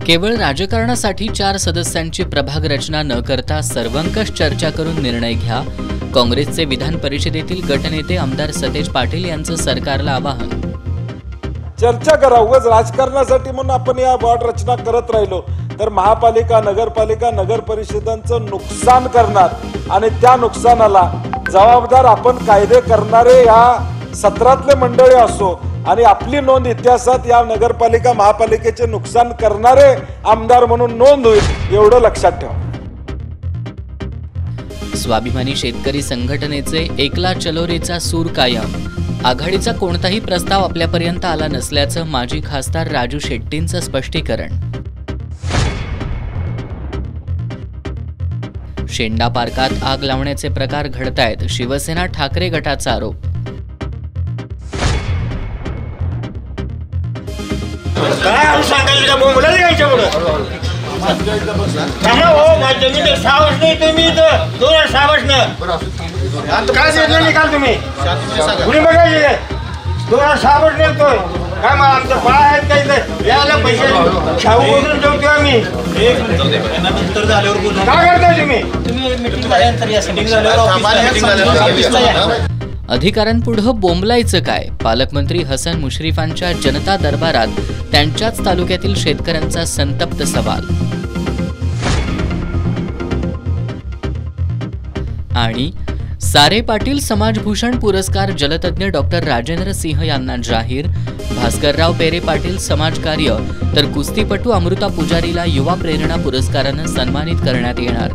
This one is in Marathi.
केवळ राजकारणासाठी 4 सदस्यांची प्रभाग रचना न करता सर्वंकष चर्चा करून निर्णय घ्या. काँग्रेसचे विधान परिषदेतील गटनेते आमदार सतेज पाटील यांचं सरकारला आवाहन. चर्चा करा. उगाच राजकारणासाठी म्हणून आपण या वॉर्ड रचना करत राहिलो तर महापालिका, नगरपालिका, नगर परिषदांचं नुकसान करणार आणि त्या नुकसानाला जबाबदार आपण कायदे करणारे या सत्रातले मंडळी असो आणि आपली नोंद इतिहासात या नगरपालिका महापालिकेचे नुकसान करणारे आमदार म्हणून नोंद होईल एवढं लक्षात ठेवा. स्वाभिमानी शेतकरी संघटनेचे एकला चलोरेचा सूर कायम. आघाडीचा कोणताही प्रस्ताव आपल्यापर्यंत आला नसल्याचं माजी खासदार राजू शेट्टींचं स्पष्टीकरण. शेंडा पार्कात आग लावण्याचे प्रकार घडतायत, शिवसेना ठाकरे गटाचा आरोप. काय सांगायचं का बोंबला यायच्या पुढं थांबा हो. माझ्या जमीन सावच नाही तुम्ही इथं 2006 पासून काय निर्णय निकाल तुम्ही कुणी बघायचे 2006 नेतोय काय मला आमचं बाळ आहेत का इथं यायला पैसे शाहू बोलून जेवतो आम्ही काय करताय तुम्ही. अधिकाऱ्यांपुढं बोंबलायचं काय? पालकमंत्री हसन मुश्रीफांच्या जनता दरबारात त्यांच्याच तालुक्यातील शेतकऱ्यांचा संतप्त सवाल. आणि सारे पाटील समाजभूषण पुरस्कार जलतज्ञ डॉक्टर राजेंद्र सिंह यांना जाहीर. भास्करराव पेरे पाटील समाजकार्य तर कुस्तीपटू अमृता पुजारीला युवा प्रेरणा पुरस्कारानं सन्मानित करण्यात येणार.